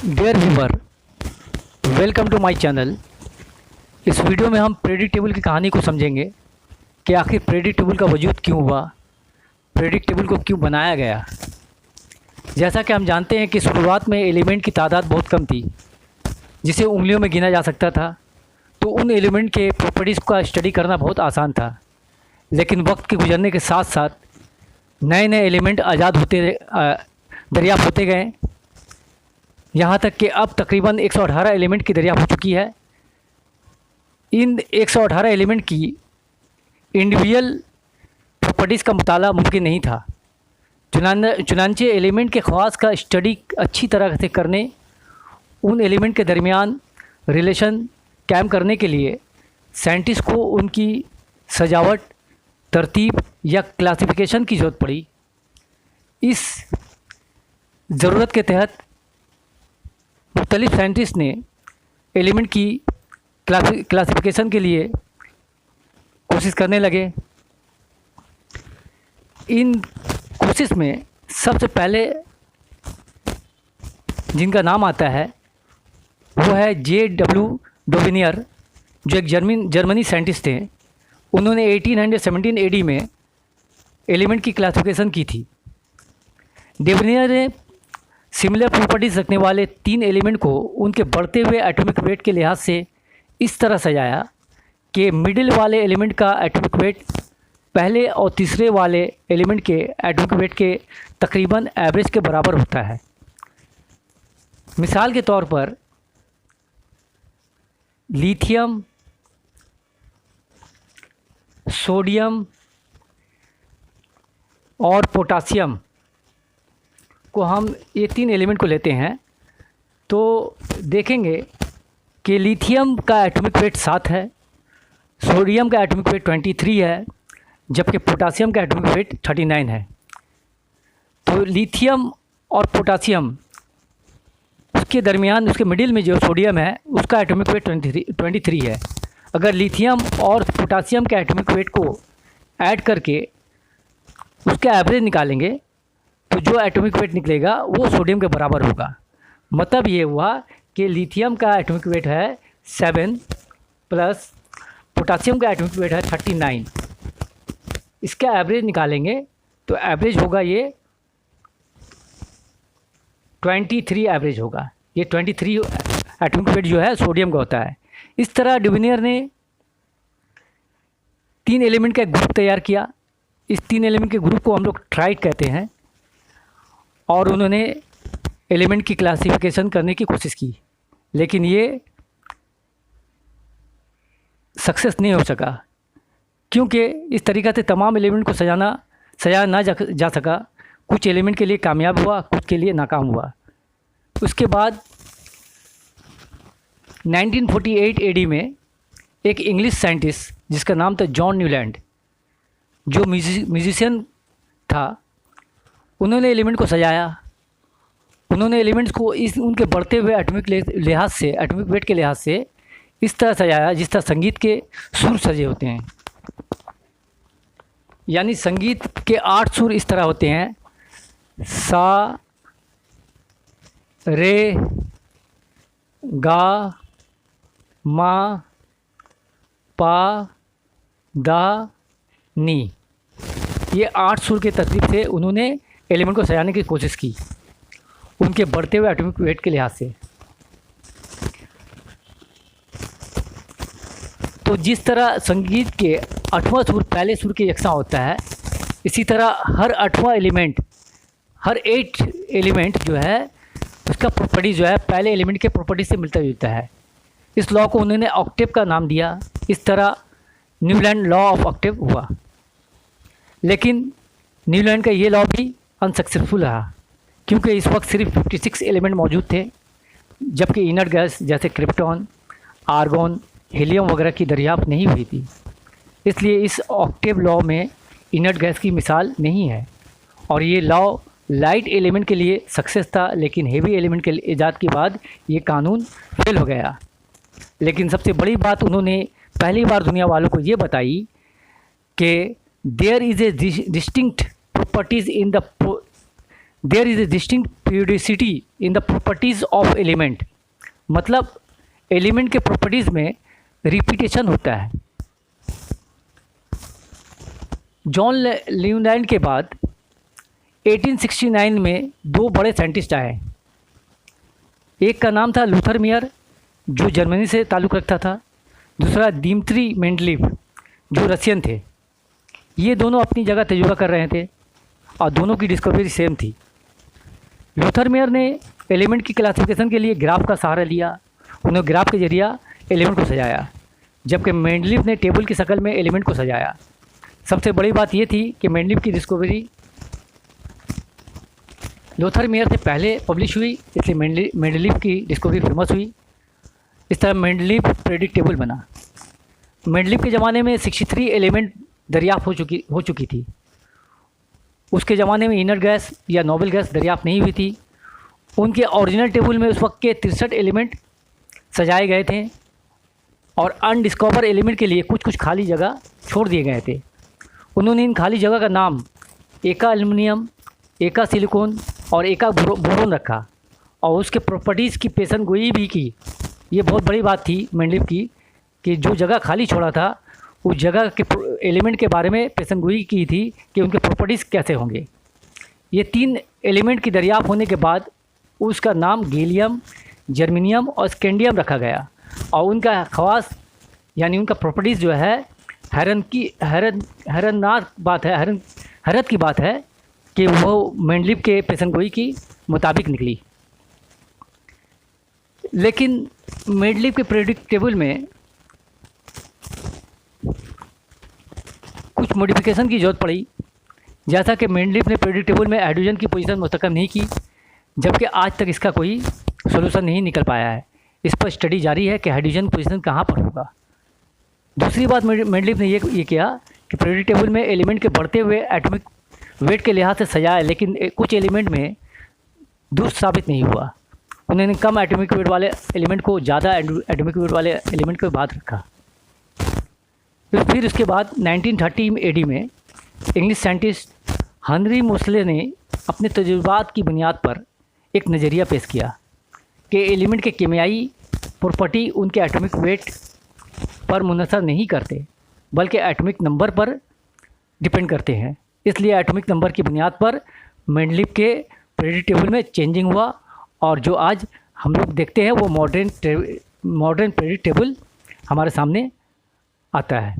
Dear viewer, welcome to my channel. इस video में हम प्रेडिक्टेबल की कहानी को समझेंगे कि आखिर प्रेडिक्टेबल का वजूद क्यों हुआ, प्रेडिक्टेबल को क्यों बनाया गया। जैसा कि हम जानते हैं कि शुरुआत में एलिमेंट की तादाद बहुत कम थी, जिसे उंगलियों में गिना जा सकता था, तो उन एलिमेंट के प्रॉपर्टीज़ का स्टडी करना बहुत आसान था। लेकिन वक्त के गुजरने के साथ साथ नए नए एलिमेंट दरियाफ़्त होते गए, यहाँ तक कि अब तकरीबन 118 एलिमेंट की दरियाफ़्त हो चुकी है। इन 118 एलिमेंट की इंडिविजुअल प्रॉपर्टीज़ का मुताला मुमकिन नहीं था। चुनांचे एलिमेंट के ख़वास का स्टडी अच्छी तरह से करने, उन एलिमेंट के दरमियान रिलेशन कायम करने के लिए साइंटिस्ट को उनकी सजावट, तरतीब या क्लासिफिकेशन की ज़रूरत पड़ी। इस ज़रूरत के तहत मुख्तलिफ़ साइंटिस्ट ने एलिमेंट की क्लासिफिकेशन के लिए कोशिश करने लगे। इन कोशिश में सबसे पहले जिनका नाम आता है वो है J.W. डोबिनियर, जो एक जर्मनी साइंटिस्ट थे। उन्होंने 1817 AD में एलिमेंट की क्लासिफिकेशन की थी। डोबिनियर ने सिमिलर प्रॉपर्टीज़ रखने वाले 3 एलिमेंट को उनके बढ़ते हुए एटॉमिक वेट के लिहाज से इस तरह सजाया कि मिडिल वाले एलिमेंट का एटॉमिक वेट पहले और तीसरे वाले एलिमेंट के एटॉमिक वेट के तकरीबन एवरेज के बराबर होता है। मिसाल के तौर पर लिथियम, सोडियम और पोटासियम को हम ये 3 एलिमेंट को लेते हैं तो देखेंगे कि लिथियम का एटॉमिक वेट 7 है, सोडियम का एटॉमिक वेट 23 है, जबकि पोटासियम का एटॉमिक वेट 39 है। तो लिथियम और पोटासियम, उसके दरमियान, उसके मिडिल में जो सोडियम है, उसका एटॉमिक वेट 23 है। अगर लिथियम और पोटासियम के एटॉमिक वेट को ऐड करके उसका एवरेज निकालेंगे तो जो एटॉमिक वेट निकलेगा वो सोडियम के बराबर होगा। मतलब ये हुआ कि लिथियम का एटॉमिक वेट है 7 प्लस पोटासियम का एटॉमिक वेट है 39। इसका एवरेज निकालेंगे तो एवरेज होगा ये 23 एवरेज होगा। ये 23 एटॉमिक वेट जो है सोडियम का होता है। इस तरह डोबिनियर ने 3 एलिमेंट का एक ग्रुप तैयार किया। इस 3 एलिमेंट के ग्रुप को हम लोग ट्राइड कहते हैं, और उन्होंने एलिमेंट की क्लासिफिकेशन करने की कोशिश की, लेकिन ये सक्सेस नहीं हो सका, क्योंकि इस तरीक़ा से तमाम एलिमेंट को सजाया ना जा सका। कुछ एलिमेंट के लिए कामयाब हुआ, कुछ के लिए नाकाम हुआ। उसके बाद 1948 AD में एक इंग्लिश साइंटिस्ट जिसका नाम था जॉन न्यूलैंड, जो म्यूजिशियन था, उन्होंने एलिमेंट को सजाया। उन्होंने एलिमेंट्स को उनके बढ़ते हुए एटॉमिक वेट के लिहाज से इस तरह सजाया जिस तरह संगीत के सुर सजे होते हैं। यानी संगीत के 8 सुर इस तरह होते हैं: सा, रे, गा, मा, पा, दा, नी। ये 8 सुर के तरतीब से उन्होंने एलिमेंट को सजाने की कोशिश की उनके बढ़ते हुए एटॉमिक वेट के लिहाज से। तो जिस तरह संगीत के 8वां सुर पहले सुर के यकसा होता है, इसी तरह हर 8वां एलिमेंट, हर 8 एलिमेंट जो है उसका प्रॉपर्टी जो है पहले एलिमेंट के प्रॉपर्टी से मिलता जुलता है। इस लॉ को उन्होंने ऑक्टेव का नाम दिया। इस तरह न्यूलैंड लॉ ऑफ ऑक्टेव हुआ। लेकिन न्यूलैंड का ये लॉ भी अनसक्सेसफुल रहा, क्योंकि इस वक्त सिर्फ 56 एलिमेंट मौजूद थे, जबकि इनर्ट गैस जैसे क्रिप्टॉन, आर्गॉन, हीलियम वगैरह की दरियाफ्त नहीं हुई थी। इसलिए इस ऑक्टेव लॉ में इनर्ट गैस की मिसाल नहीं है। और ये लॉ लाइट एलिमेंट के लिए सक्सेस था, लेकिन हेवी एलिमेंट के ईजाद के बाद ये कानून फेल हो गया। लेकिन सबसे बड़ी बात उन्होंने पहली बार दुनिया वालों को ये बताई कि there is a distinct properties in the there is a distinct periodicity in the properties of element, मतलब एलिमेंट के प्रॉपर्टीज़ में रिपीटेशन होता है। जॉन न्यूलैंड के बाद 1869 में दो बड़े साइंटिस्ट आए। एक का नाम था लूथर मेयर, जो जर्मनी से ताल्लुक़ रखता था, दूसरा दिमित्री मेंडलीव, जो रशियन थे। ये दोनों अपनी जगह तजुर्बा कर रहे थे और दोनों की डिस्कवरी सेम थी। लूथर मेयर ने एलिमेंट की क्लासिफिकेशन के लिए ग्राफ का सहारा लिया, उन्होंने ग्राफ के जरिए एलिमेंट को सजाया, जबकि मेंडलीव ने टेबल की शक्ल में एलिमेंट को सजाया। सबसे बड़ी बात यह थी कि मेंडलीव की डिस्कवरी लूथर मेयर से पहले पब्लिश हुई, इसलिए मेंडलीव की डिस्कवरी फेमस हुई। इस तरह मेंडलीव पीरियोडिक टेबल बना। मेंडलीव के ज़माने में 63 एलिमेंट दरियाफ्त हो चुकी थी। उसके ज़माने में इनर गैस या नोबल गैस दरियाफ्त नहीं हुई थी। उनके ओरिजिनल टेबल में उस वक्त के 63 एलिमेंट सजाए गए थे और अनडिस्कवर एलिमेंट के लिए कुछ कुछ खाली जगह छोड़ दिए गए थे। उन्होंने इन खाली जगह का नाम एका एल्युमिनियम, एका सिलिकॉन और एका बोरोन रखा और उसके प्रॉपर्टीज़ की पेशन गोई भी की। ये बहुत बड़ी बात थी मेंडलीव की कि जो जगह खाली छोड़ा था उस जगह के एलिमेंट के बारे में पेशन गोई की थी कि उनके प्रॉपर्टीज़ कैसे होंगे। ये 3 एलिमेंट की दरियाफ्त होने के बाद उसका नाम गैलियम, जर्मेनियम और स्कैंडियम रखा गया और उनका ख़वास यानी उनका प्रॉपर्टीज़ जो है हैरत की बात है कि वो मेंडलीव के पेशनगोई की मुताबिक निकली। लेकिन मेंडलीव के पीरियोडिक टेबल में कुछ मॉडिफिकेशन की ज़रूरत पड़ी, जैसा कि मेंडलीव ने पीरियोडिक टेबल में हाइड्रोजन की पोजीशन मुस्तकम नहीं की, जबकि आज तक इसका कोई सोल्यूशन नहीं निकल पाया है। इस पर स्टडी जारी है कि हाइड्रोजन पोजीशन कहाँ पर होगा। दूसरी बात मेंडलीव ने ये किया कि पीरियोडिक टेबल में एलिमेंट के बढ़ते हुए एटॉमिक वेट के लिहाज से सजाया, लेकिन कुछ एलिमेंट में दुरुस्त साबित नहीं हुआ। उन्होंने कम एटॉमिक वेट वाले एलिमेंट को ज़्यादा एटॉमिक वेट वाले एलिमेंट के बाद रखा। फिर उसके बाद 1930 एडी में इंग्लिश साइंटिस्ट हेनरी मोसले ने अपने तजुर्बात की बुनियाद पर एक नज़रिया पेश किया कि एलिमेंट के केमियाई प्रॉपर्टी उनके एटॉमिक वेट पर मुनहसर नहीं करते, बल्कि एटॉमिक नंबर पर डिपेंड करते हैं। इसलिए एटॉमिक नंबर की बुनियाद पर मेंडलीव के पीरियोडिक टेबल में चेंजिंग हुआ और जो आज हम लोग देखते हैं वो मॉडर्न पीरियोडिक टेबल हमारे सामने आता है।